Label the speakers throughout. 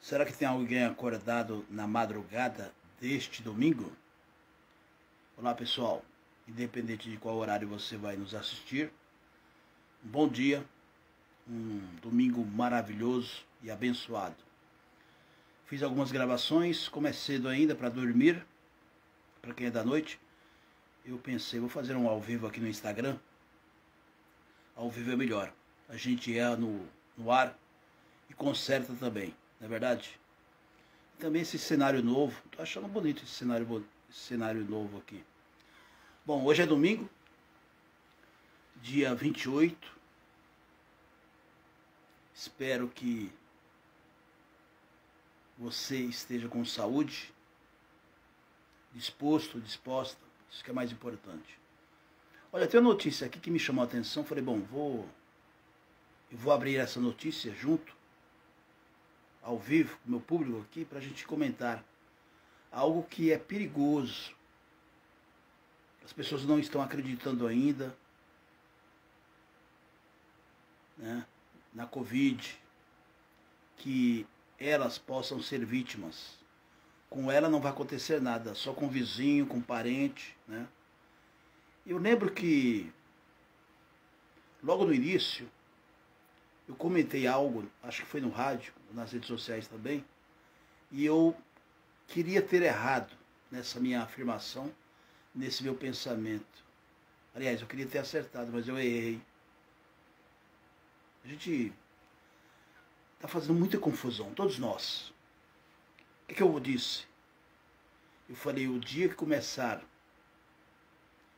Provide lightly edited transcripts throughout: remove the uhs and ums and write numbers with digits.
Speaker 1: Será que tem alguém acordado na madrugada deste domingo? Olá pessoal, independente de qual horário você vai nos assistir, um bom dia, um domingo maravilhoso e abençoado. Fiz algumas gravações, como é cedo ainda para dormir, para quem é da noite, eu pensei, vou fazer um ao vivo aqui no Instagram. Ao vivo é melhor, a gente erra no ar e conserta também, não é verdade? Também esse cenário novo, tô achando bonito esse cenário novo aqui. Bom, hoje é domingo, dia 28. Espero que você esteja com saúde, disposta, isso que é mais importante. Olha, tem uma notícia aqui que me chamou a atenção, falei, bom, eu vou abrir essa notícia junto, ao vivo, com o meu público aqui, para a gente comentar algo que é perigoso. As pessoas não estão acreditando ainda, né, na Covid, que elas possam ser vítimas. Com ela não vai acontecer nada, só com o vizinho, com o parente, né? Eu lembro que, logo no início, eu comentei algo, acho que foi no rádio, nas redes sociais também, e eu queria ter errado nessa minha afirmação, nesse meu pensamento. Aliás, eu queria ter acertado, mas eu errei. A gente está fazendo muita confusão, todos nós. O que eu disse? Eu falei, o dia que começar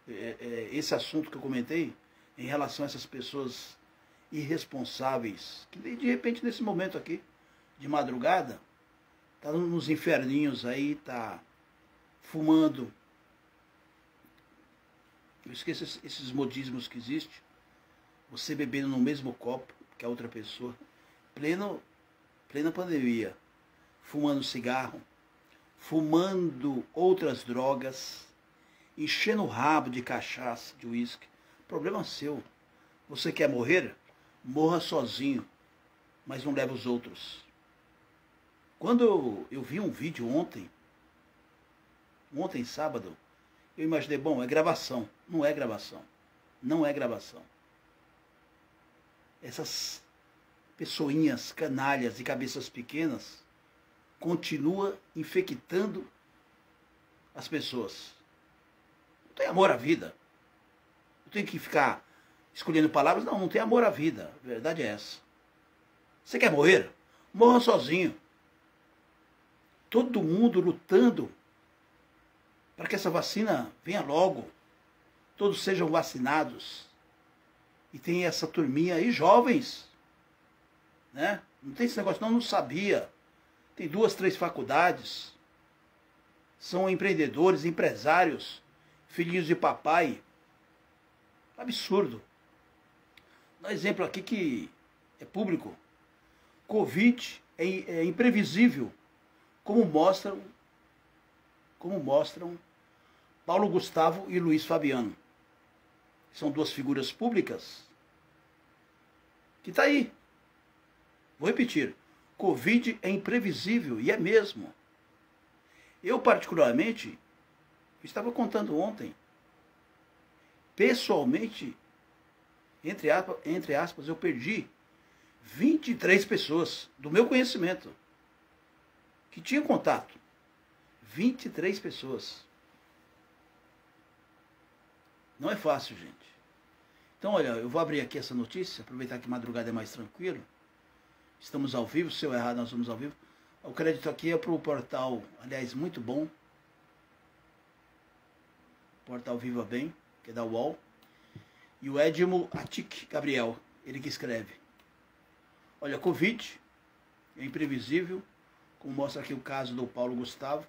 Speaker 1: esse assunto que eu comentei, em relação a essas pessoas irresponsáveis, que de repente nesse momento aqui, de madrugada, tá nos inferninhos aí, tá fumando. Eu esqueço esses modismos que existem. Você bebendo no mesmo copo que a outra pessoa, plena pandemia, fumando cigarro, fumando outras drogas, enchendo o rabo de cachaça, de uísque. Problema seu. Você quer morrer? Morra sozinho, mas não leve os outros. Quando eu vi um vídeo ontem sábado, eu imaginei, bom, é gravação. Não é gravação. Não é gravação. Essas pessoinhas, canalhas e cabeças pequenas continuam infectando as pessoas. Não tem amor à vida. Eu tenho que ficar escolhendo palavras? Não tem amor à vida. A verdade é essa. Você quer morrer? Morra sozinho. Todo mundo lutando para que essa vacina venha logo. Todos sejam vacinados. E tem essa turminha aí, jovens, né? Não tem esse negócio, não sabia. Tem 2, 3 faculdades. São empreendedores, empresários, filhinhos de papai. Absurdo. Dá um exemplo aqui que é público. Covid é imprevisível, como mostram Paulo Gustavo e Luiz Fabiano. São 2 figuras públicas que está aí. Vou repetir. Covid é imprevisível, e é mesmo. Eu, particularmente, estava contando ontem, pessoalmente, entre aspas, eu perdi 23 pessoas do meu conhecimento que tinham contato. 23 pessoas. Não é fácil, gente. Então, olha, eu vou abrir aqui essa notícia, aproveitar que madrugada é mais tranquilo. Estamos ao vivo, se eu errar, nós vamos ao vivo. O crédito aqui é para o portal, aliás, muito bom. Portal Viva Bem, que é da UOL. E o Edmo Atic Gabriel, ele que escreve. Olha, Covid é imprevisível, como mostra aqui o caso do Paulo Gustavo.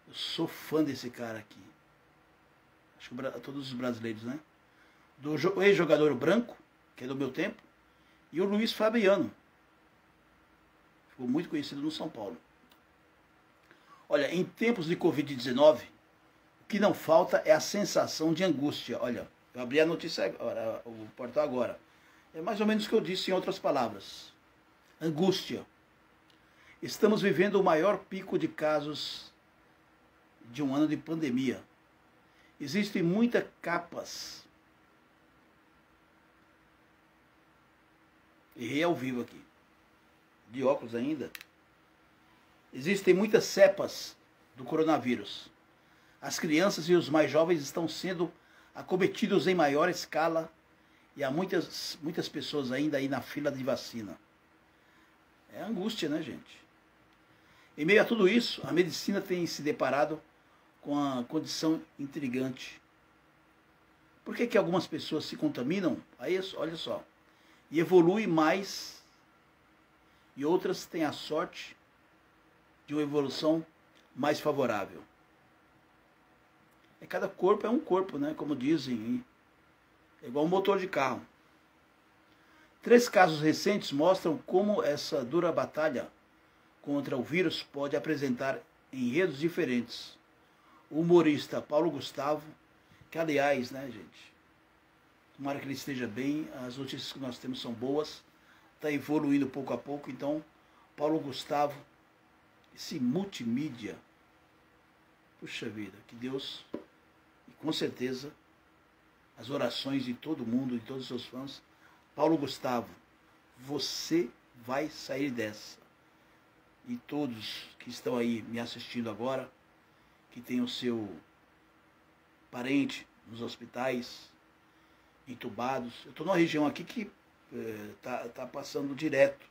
Speaker 1: Eu sou fã desse cara aqui. Acho que todos os brasileiros, né? Do ex-jogador Branco, que é do meu tempo, e o Luiz Fabiano. Ficou muito conhecido no São Paulo. Olha, em tempos de Covid-19, o que não falta é a sensação de angústia. Olha, eu abri a notícia agora, o portal agora. É mais ou menos o que eu disse em outras palavras. Angústia. Estamos vivendo o maior pico de casos de um ano de pandemia. Existem muitas capas. Errei ao vivo aqui. De óculos ainda. Existem muitas cepas do coronavírus. As crianças e os mais jovens estão sendo acometidos em maior escala e há muitas pessoas ainda aí na fila de vacina. É angústia, né, gente? Em meio a tudo isso, a medicina tem se deparado com a condição intrigante. Por que algumas pessoas se contaminam? Aí, olha só. E evoluem mais e outras têm a sorte de uma evolução mais favorável. Cada corpo é um corpo, né? Como dizem, é igual um motor de carro. 3 casos recentes mostram como essa dura batalha contra o vírus pode apresentar enredos diferentes. O humorista Paulo Gustavo, que aliás, né, gente, tomara que ele esteja bem, as notícias que nós temos são boas, está evoluindo pouco a pouco, então, Paulo Gustavo, esse multimídia, puxa vida, que Deus, e com certeza, as orações de todo mundo, de todos os seus fãs, Paulo Gustavo, você vai sair dessa. E todos que estão aí me assistindo agora, que tem o seu parente nos hospitais, entubados. Eu estou numa região aqui que tá passando direto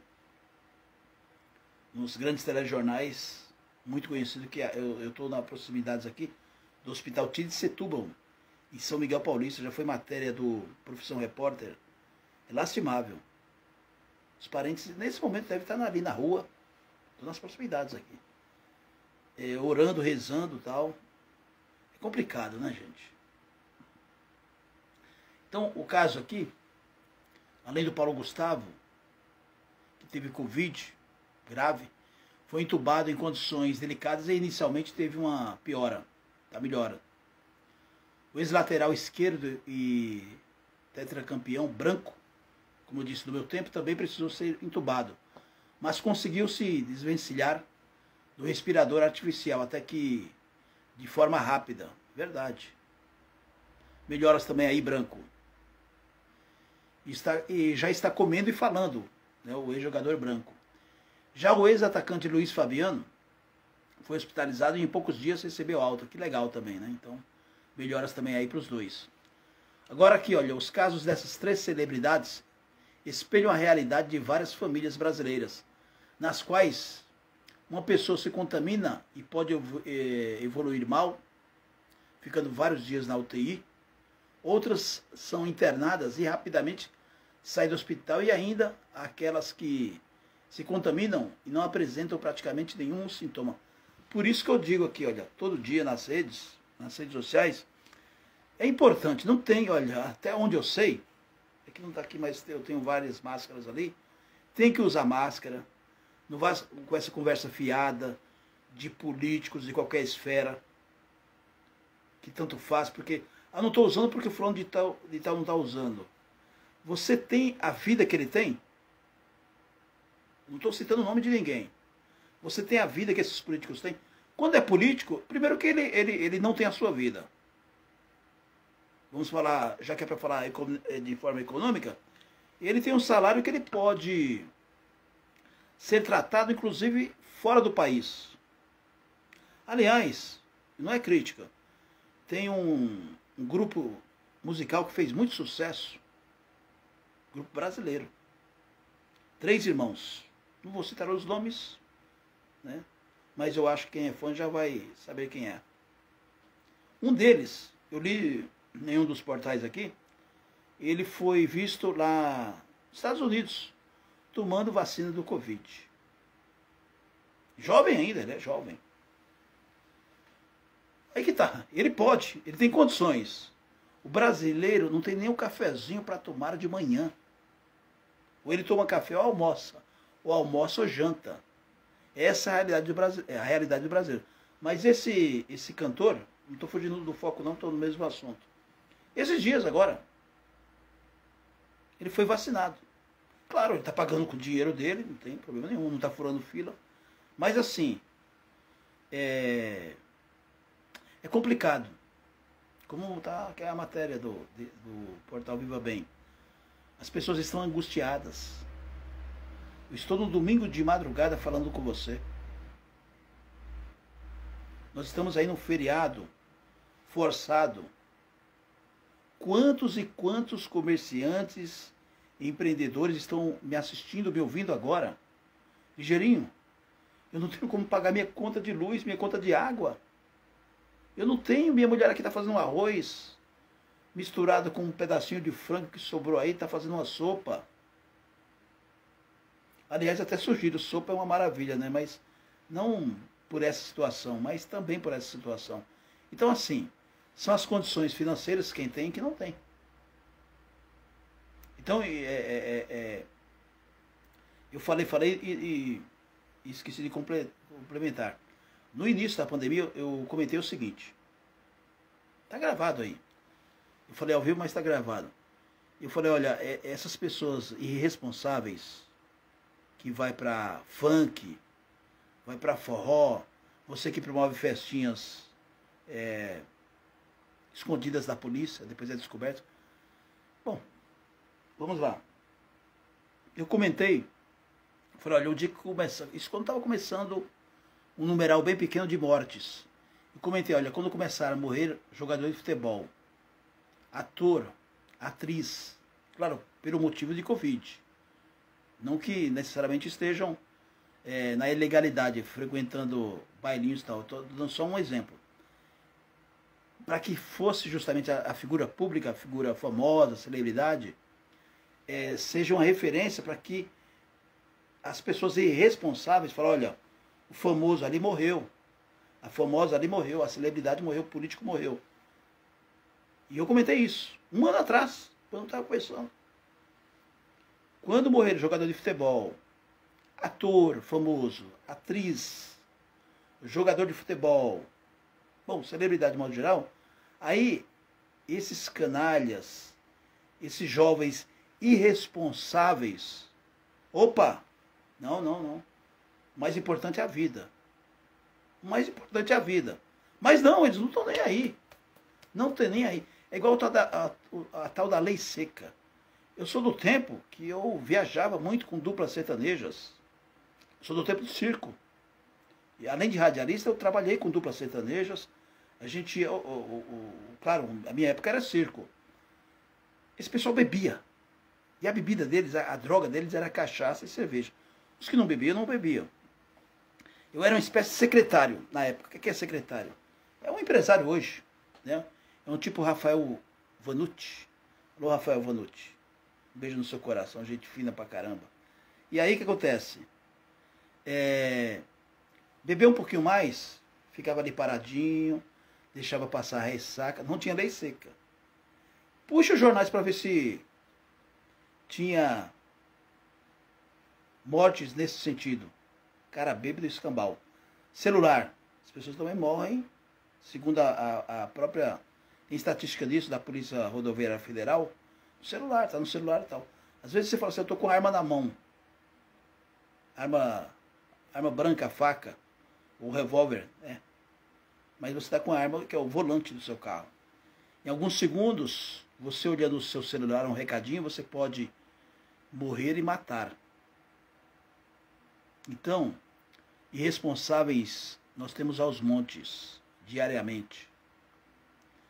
Speaker 1: nos grandes telejornais, muito conhecido, que eu estou nas proximidades aqui do Hospital Tília de Setúbal, em São Miguel Paulista. Já foi matéria do Profissão Repórter. É lastimável. Os parentes, nesse momento, devem estar ali na rua, estou nas proximidades aqui, orando, rezando e tal. É complicado, né, gente? Então, o caso aqui, além do Paulo Gustavo, que teve Covid grave, foi entubado em condições delicadas e inicialmente teve uma piora, tá melhora. O ex-lateral esquerdo e tetracampeão branco, como eu disse no meu tempo, também precisou ser entubado, mas conseguiu se desvencilhar do respirador artificial, até que de forma rápida. Verdade. Melhoras também aí, branco. E já está comendo e falando, né, o ex-jogador branco. Já o ex-atacante Luiz Fabiano foi hospitalizado e em poucos dias recebeu alta. Que legal também, né? Então, melhoras também aí para os dois. Agora aqui, olha, os casos dessas 3 celebridades espelham a realidade de várias famílias brasileiras, nas quais uma pessoa se contamina e pode evoluir mal, ficando vários dias na UTI. Outras são internadas e rapidamente saem do hospital, e ainda aquelas que se contaminam e não apresentam praticamente nenhum sintoma. Por isso que eu digo aqui, olha, todo dia nas redes sociais, é importante, não tem, olha, até onde eu sei, é que não está aqui, mas eu tenho várias máscaras ali, tem que usar máscara, não vá com essa conversa fiada de políticos de qualquer esfera, que tanto faz, porque, não estou usando porque o fulano de tal não está usando. Você tem a vida que ele tem? Não estou citando o nome de ninguém. Você tem a vida que esses políticos têm? Quando é político, primeiro que ele não tem a sua vida. Vamos falar, já que é para falar de forma econômica, ele tem um salário que ele pode ser tratado, inclusive, fora do país. Aliás, não é crítica, tem um grupo musical que fez muito sucesso, grupo brasileiro, 3 irmãos, não vou citar os nomes, né? Mas eu acho que quem é fã já vai saber quem é. Um deles, eu li em um dos portais aqui, ele foi visto lá nos Estados Unidos, tomando vacina do Covid. Jovem ainda, ele é jovem. Aí que tá, ele pode, ele tem condições. O brasileiro não tem nem um cafezinho para tomar de manhã. Ou ele toma café ou almoça. Ou almoça ou janta. Essa é a realidade do Brasil, é a realidade do brasileiro. Mas esse cantor, não estou fugindo do foco não, estou no mesmo assunto. Esses dias agora, ele foi vacinado. Claro, ele está pagando com o dinheiro dele, não tem problema nenhum, não está furando fila. Mas assim, é complicado. Como tá, que é a matéria do portal Viva Bem. As pessoas estão angustiadas. Eu estou no domingo de madrugada falando com você. Nós estamos aí num feriado forçado. Quantos e quantos comerciantes e empreendedores estão me assistindo, me ouvindo agora? Ligeirinho, eu não tenho como pagar minha conta de luz, minha conta de água. Eu não tenho, minha mulher aqui está fazendo um arroz misturado com um pedacinho de frango que sobrou aí, está fazendo uma sopa. Aliás, até sugiro, sopa é uma maravilha, né? Mas não por essa situação, mas também por essa situação. Então, assim, são as condições financeiras, quem tem e quem não tem. Então, eu falei e esqueci de complementar. No início da pandemia, eu comentei o seguinte. Está gravado aí. Eu falei ao vivo, mas está gravado. Eu falei, olha, essas pessoas irresponsáveis que vai para funk, vai para forró, você que promove festinhas escondidas da polícia, depois é descoberto. Bom, vamos lá. Eu comentei, falei, olha, o dia que começa, isso quando estava começando um numeral bem pequeno de mortes. Eu comentei, olha, quando começaram a morrer jogadores de futebol, ator, atriz, claro, pelo motivo de Covid. Não que necessariamente estejam na ilegalidade, frequentando bailinhos e tal. Estou dando só um exemplo. Para que fosse justamente a figura pública, a figura famosa, a celebridade, seja uma referência para que as pessoas irresponsáveis falem, olha, o famoso ali morreu, a famosa ali morreu, a celebridade morreu, o político morreu. E eu comentei isso, um ano atrás, quando estava começando. Quando morrer jogador de futebol, ator famoso, atriz, jogador de futebol, bom, celebridade de modo geral, aí esses canalhas, esses jovens irresponsáveis, opa, não. O mais importante é a vida. O mais importante é a vida. Mas não, eles não estão nem aí. Não tem nem aí. É igual a tal da lei seca. Eu sou do tempo que eu viajava muito com duplas sertanejas. Eu sou do tempo do circo. E além de radialista, eu trabalhei com duplas sertanejas. A gente, claro, a minha época era circo. Esse pessoal bebia. E a bebida deles, a droga deles era cachaça e cerveja. Os que não bebiam, não bebiam. Eu era uma espécie de secretário na época. O que é secretário? É um empresário hoje. Né? É um tipo Rafael Vanucci. Alô, Rafael Vanucci. Um beijo no seu coração, gente fina pra caramba. E aí o que acontece? Bebeu um pouquinho mais, ficava ali paradinho, deixava passar a ressaca, não tinha lei seca. Puxa os jornais para ver se tinha mortes nesse sentido. Cara bêbado e escambau. Celular. As pessoas também morrem, segundo a própria... Tem estatística disso, da Polícia Rodoviária Federal. No celular, tá no celular e tal. Às vezes você fala assim, eu tô com a arma na mão. Arma branca, faca, ou revólver, né? Mas você está com a arma que é o volante do seu carro. Em alguns segundos, você olhando o seu celular, um recadinho, você pode morrer e matar. Então, irresponsáveis nós temos aos montes, diariamente.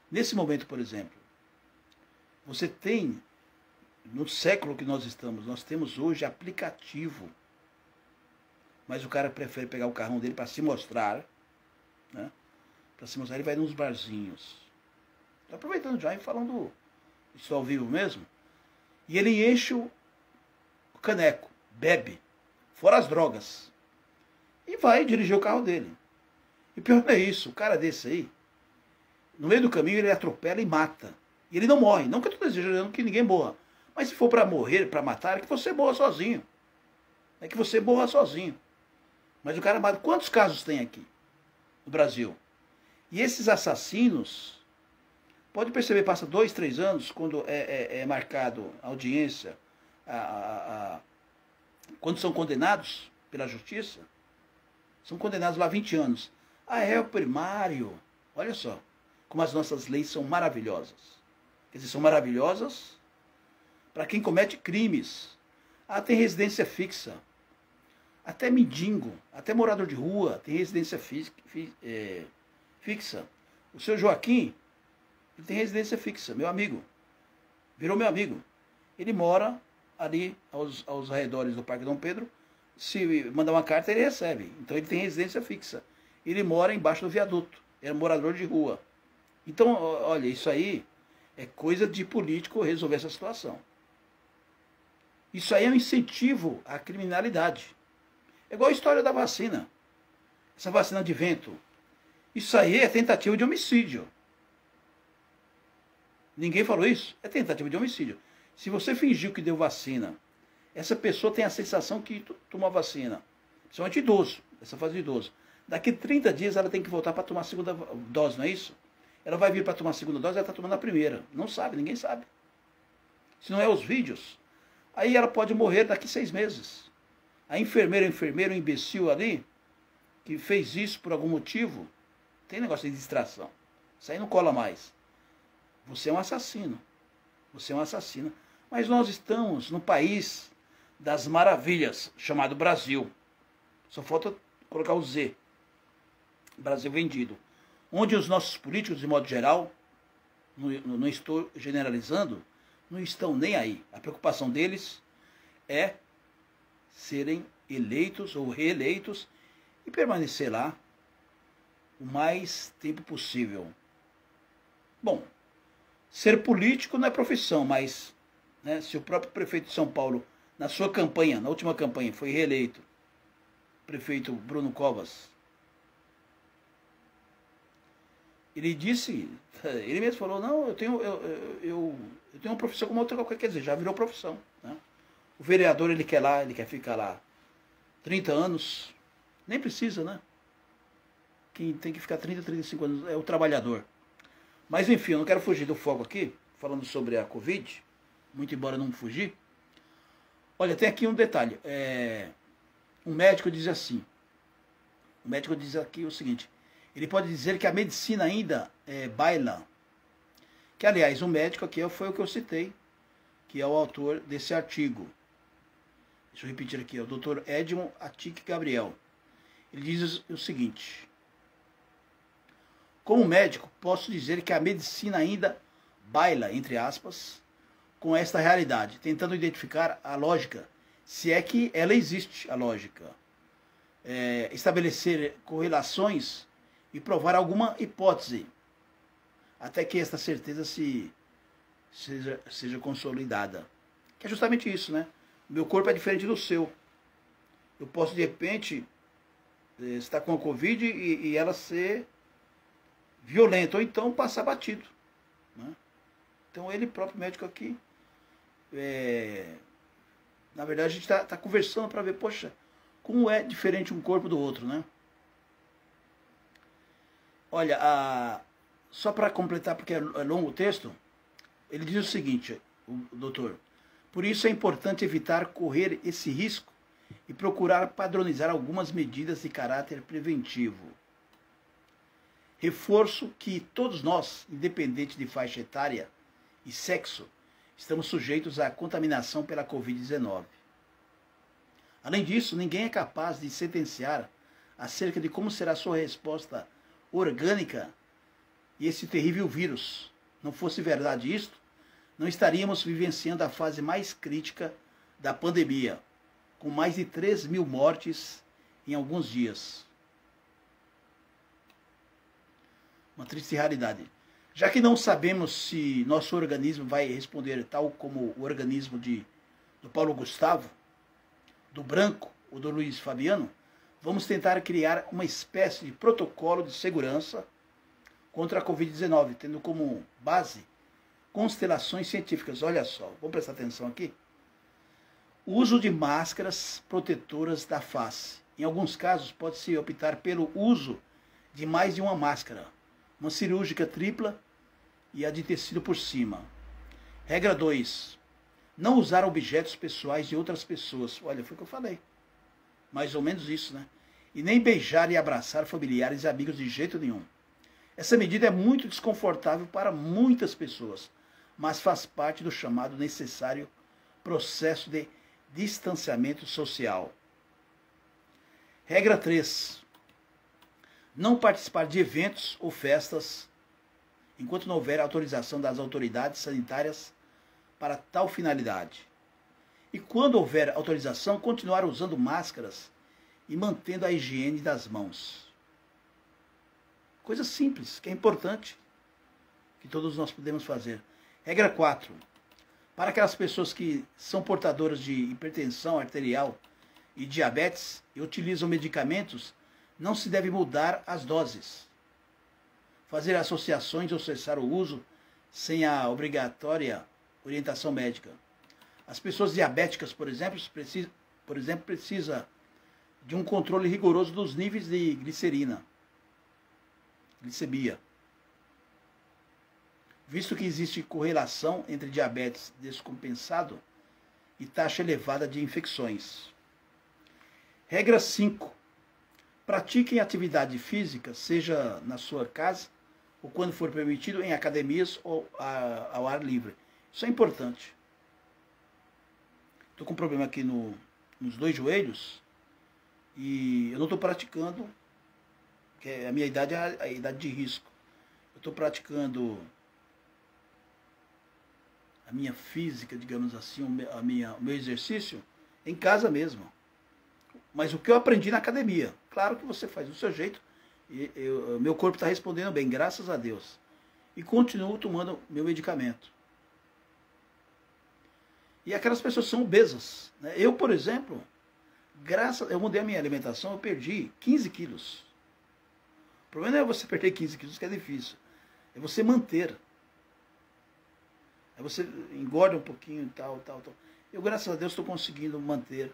Speaker 1: Nesse momento, por exemplo, você tem, no século que nós estamos, nós temos hoje aplicativo. Mas o cara prefere pegar o carrão dele para se mostrar, né? Para se mostrar, ele vai nos barzinhos. Estou aproveitando já e falando isso ao vivo mesmo. E ele enche o caneco, bebe, fora as drogas. E vai dirigir o carro dele. E pior não é isso, o cara desse aí, no meio do caminho ele atropela e mata. E ele não morre. Não que eu estou desejando que ninguém morra. Mas se for para morrer, para matar, é que você morra sozinho. É que você morra sozinho. Mas o cara mata. Quantos casos tem aqui no Brasil? E esses assassinos, pode perceber, passa 2, 3 anos, quando é marcado a audiência, quando são condenados pela justiça, São condenados lá a 20 anos. Ah, é o primário. Olha só, como as nossas leis são maravilhosas. Quer dizer, são maravilhosas para quem comete crimes. Ah, tem residência fixa. Até mendigo, até morador de rua tem residência fixa. O seu Joaquim, ele tem residência fixa, meu amigo. Virou meu amigo. Ele mora ali aos arredores do Parque Dom Pedro. Se mandar uma carta, ele recebe. Então ele tem residência fixa. Ele mora embaixo do viaduto. É morador de rua. Então, olha, isso aí é coisa de político resolver essa situação. Isso aí é um incentivo à criminalidade. É igual a história da vacina. Essa vacina de vento. Isso aí é tentativa de homicídio. Ninguém falou isso? É tentativa de homicídio. Se você fingiu que deu vacina, essa pessoa tem a sensação que tomou a vacina. Principalmente idoso, essa fase de idoso. Daqui 30 dias ela tem que voltar para tomar a segunda dose, não é isso? Ela vai vir para tomar a segunda dose, ela está tomando a primeira. Não sabe, ninguém sabe. Se não é os vídeos, aí ela pode morrer daqui 6 meses. A enfermeira, o enfermeiro, o imbecil ali, que fez isso por algum motivo, tem negócio de distração. Isso aí não cola mais. Você é um assassino. Você é um assassino. Mas nós estamos no país das maravilhas, chamado Brasil. Só falta colocar o Z. Brasil vendido. Onde os nossos políticos, de modo geral, não estou generalizando, não estão nem aí. A preocupação deles é serem eleitos ou reeleitos e permanecer lá o mais tempo possível. Bom, ser político não é profissão, mas né, se o próprio prefeito de São Paulo, na sua campanha, na última campanha, foi reeleito, prefeito Bruno Covas, ele disse, ele mesmo falou, não, eu tenho uma profissão como outra qualquer, quer dizer, já virou profissão. Né? O vereador, ele quer ficar lá 30 anos, nem precisa, né? Quem tem que ficar 30, 35 anos é o trabalhador. Mas enfim, eu não quero fugir do foco aqui, falando sobre a Covid, muito embora não fugir. Olha, tem aqui um detalhe. Um médico diz assim, o médico diz aqui o seguinte, ele pode dizer que a medicina ainda baila. Que, aliás, o médico aqui foi o que eu citei, que é o autor desse artigo. Deixa eu repetir aqui, é o Dr. Edmond Atic Gabriel. Ele diz o seguinte: como médico, posso dizer que a medicina ainda baila, entre aspas, com esta realidade, tentando identificar a lógica, se é que ela existe, a lógica. Estabelecer correlações e provar alguma hipótese, até que esta certeza seja consolidada. Que é justamente isso, né? O meu corpo é diferente do seu. Eu posso, de repente, estar com a Covid e ela ser violenta, ou então passar batido. Né? Então, ele próprio médico aqui, na verdade, a gente está conversando para ver, poxa, como é diferente um corpo do outro, né? Olha, só para completar, porque é longo o texto, ele diz o seguinte, o doutor: por isso é importante evitar correr esse risco e procurar padronizar algumas medidas de caráter preventivo. Reforço que todos nós, independente de faixa etária e sexo, estamos sujeitos à contaminação pela Covid-19. Além disso, ninguém é capaz de sentenciar acerca de como será a sua resposta orgânica e esse terrível vírus. Não fosse verdade isto, não estaríamos vivenciando a fase mais crítica da pandemia, com mais de 3.000 mortes em alguns dias. Uma triste realidade. Já que não sabemos se nosso organismo vai responder tal como o organismo do Paulo Gustavo, do Branco ou do Luiz Fabiano, vamos tentar criar uma espécie de protocolo de segurança contra a Covid-19, tendo como base constelações científicas. Olha só, vamos prestar atenção aqui. O uso de máscaras protetoras da face. Em alguns casos, pode-se optar pelo uso de mais de uma máscara. Uma cirúrgica tripla e a de tecido por cima. Regra 2. Não usar objetos pessoais de outras pessoas. Olha, foi o que eu falei. Mais ou menos isso, né? e nem beijar e abraçar familiares e amigos de jeito nenhum. Essa medida é muito desconfortável para muitas pessoas, mas faz parte do chamado necessário processo de distanciamento social. Regra 3. Não participar de eventos ou festas enquanto não houver autorização das autoridades sanitárias para tal finalidade. E quando houver autorização, continuar usando máscaras e mantendo a higiene das mãos. Coisa simples, que é importante, que todos nós podemos fazer. Regra 4. Para aquelas pessoas que são portadoras de hipertensão arterial e diabetes e utilizam medicamentos, não se deve mudar as doses. Fazer associações ou cessar o uso sem a obrigatória orientação médica. As pessoas diabéticas, por exemplo, precisa de um controle rigoroso dos níveis de glicemia, visto que existe correlação entre diabetes descompensado e taxa elevada de infecções. Regra 5. Pratiquem atividade física, seja na sua casa ou quando for permitido em academias ou ao ar livre. Isso é importante. Estou com um problema aqui nos dois joelhos e eu não estou praticando, porque a minha idade é a idade de risco. Eu estou praticando a minha física, digamos assim, o meu exercício em casa mesmo. Mas o que eu aprendi na academia, claro que você faz do seu jeito, e meu corpo está respondendo bem, graças a Deus. E continuo tomando meu medicamento. E aquelas pessoas são obesas, né? Eu, por exemplo, eu mudei a minha alimentação, eu perdi 15 quilos. O problema não é você perder 15 quilos, que é difícil. É você manter. Aí você engorda um pouquinho e tal. Eu, graças a Deus, estou conseguindo manter.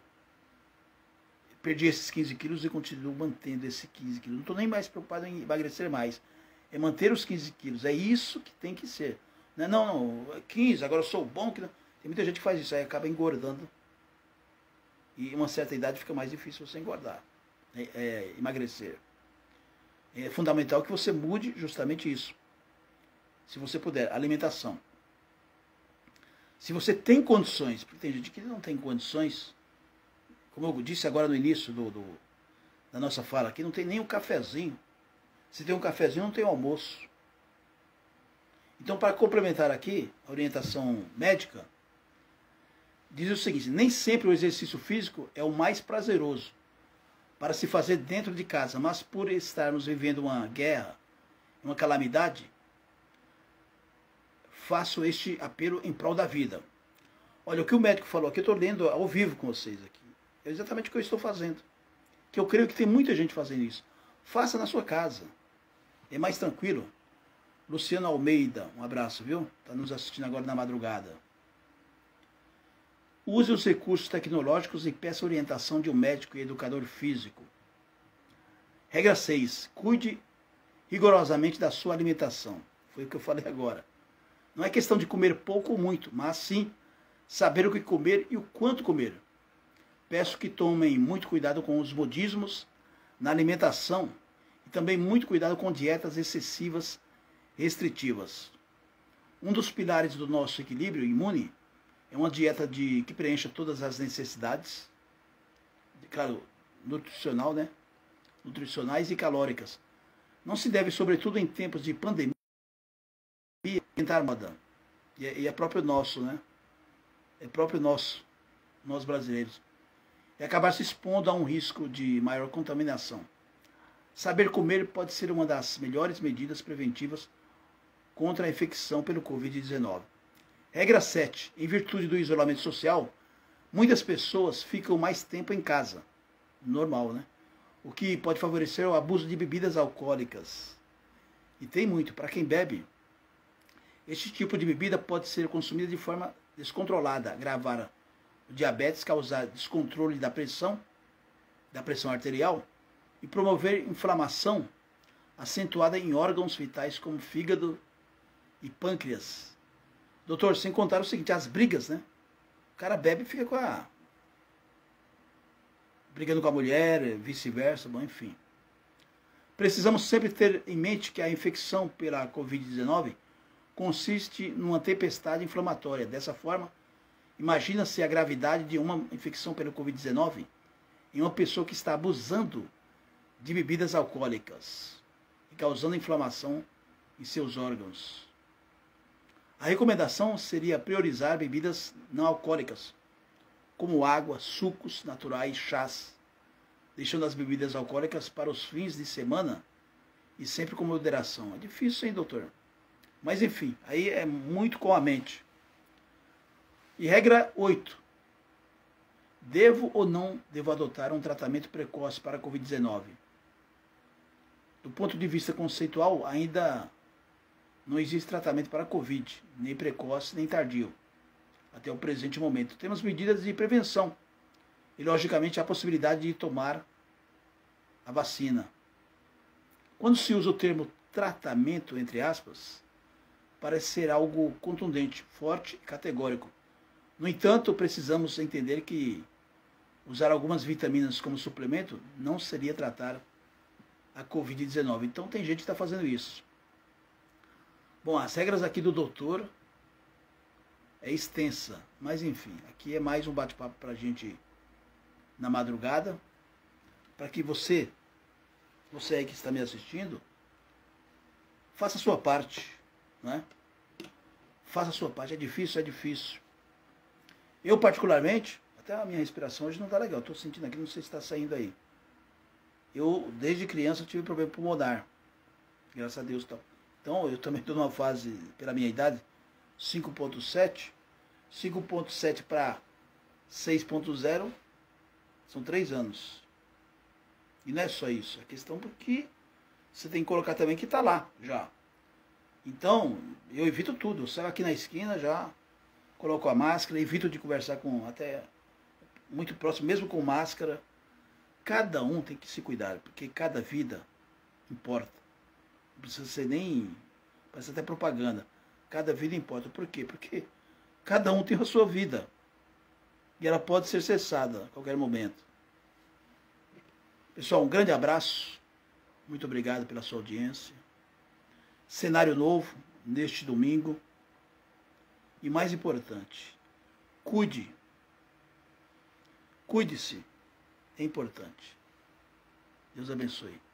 Speaker 1: Perdi esses 15 quilos e continuo mantendo esses 15 quilos. Não estou nem mais preocupado em emagrecer mais. É manter os 15 quilos. É isso que tem que ser. Não, 15, agora eu sou bom. Tem muita gente que faz isso, aí acaba engordando. E uma certa idade fica mais difícil você engordar, emagrecer. É fundamental que você mude justamente isso. Se você puder, alimentação. Se você tem condições, porque tem gente que não tem condições, como eu disse agora no início da nossa fala aqui, não tem nem um cafezinho. Se tem um cafezinho, não tem almoço. Então, para complementar aqui a orientação médica, diz o seguinte: nem sempre o exercício físico é o mais prazeroso para se fazer dentro de casa, mas por estarmos vivendo uma guerra, uma calamidade, faço este apelo em prol da vida. Olha, o que o médico falou aqui, eu estou lendo ao vivo com vocês aqui. É exatamente o que eu estou fazendo. Que eu creio que tem muita gente fazendo isso. Faça na sua casa. É mais tranquilo. Luciano Almeida, um abraço, viu? Está nos assistindo agora na madrugada. Use os recursos tecnológicos e peça orientação de um médico e educador físico. Regra 6. Cuide rigorosamente da sua alimentação. Foi o que eu falei agora. Não é questão de comer pouco ou muito, mas sim saber o que comer e o quanto comer. Peço que tomem muito cuidado com os modismos na alimentação e também muito cuidado com dietas excessivas, restritivas. Um dos pilares do nosso equilíbrio imune é uma dieta que preencha todas as necessidades, claro, nutricional, né? Nutricionais e calóricas. Não se deve, sobretudo em tempos de pandemia, tentar moda. E é próprio nosso, né? É próprio nosso, nós brasileiros. E acabar se expondo a um risco de maior contaminação. Saber comer pode ser uma das melhores medidas preventivas contra a infecção pelo Covid-19. Regra 7. Em virtude do isolamento social, muitas pessoas ficam mais tempo em casa. Normal, né? O que pode favorecer o abuso de bebidas alcoólicas. E tem muito. Para quem bebe, este tipo de bebida pode ser consumida de forma descontrolada, agravar o diabetes, causar descontrole da pressão arterial e promover inflamação acentuada em órgãos vitais como fígado e pâncreas. Doutor, sem contar o seguinte, as brigas, né? O cara bebe e fica com a brigando com a mulher, vice-versa, bom, enfim. Precisamos sempre ter em mente que a infecção pela Covid-19 consiste numa tempestade inflamatória. Dessa forma, imagina-se a gravidade de uma infecção pela Covid-19 em uma pessoa que está abusando de bebidas alcoólicas e causando inflamação em seus órgãos. A recomendação seria priorizar bebidas não alcoólicas, como água, sucos naturais, chás, deixando as bebidas alcoólicas para os fins de semana e sempre com moderação. É difícil, hein, doutor? Mas, enfim, aí é muito com a mente. E regra 8. Devo ou não devo adotar um tratamento precoce para a Covid-19? Do ponto de vista conceitual, ainda não existe tratamento para a Covid, nem precoce, nem tardio, até o presente momento. Temos medidas de prevenção e, logicamente, a possibilidade de tomar a vacina. Quando se usa o termo tratamento, entre aspas, parece ser algo contundente, forte e categórico. No entanto, precisamos entender que usar algumas vitaminas como suplemento não seria tratar a Covid-19. Então tem gente que está fazendo isso. Bom, as regras aqui do doutor é extensa, mas enfim, aqui é mais um bate-papo para a gente na madrugada, para que você aí que está me assistindo, faça a sua parte, né? Faça a sua parte, é difícil. Eu particularmente, até a minha respiração hoje não está legal, estou sentindo aqui, não sei se está saindo aí. Eu, desde criança, tive problema pulmonar, graças a Deus. Então, eu também estou numa fase, pela minha idade, 5.7. 5.7 para 6.0 são 3 anos. E não é só isso, é questão porque você tem que colocar também que está lá, já. Então, eu evito tudo, eu saio aqui na esquina, já coloco a máscara, evito de conversar com até muito próximo, mesmo com máscara. Cada um tem que se cuidar, porque cada vida importa. Não precisa ser nem, parece até propaganda. Cada vida importa. Por quê? Porque cada um tem a sua vida. E ela pode ser cessada a qualquer momento. Pessoal, um grande abraço. Muito obrigado pela sua audiência. Cenário novo neste domingo. E mais importante, cuide. Cuide-se. É importante. Deus abençoe.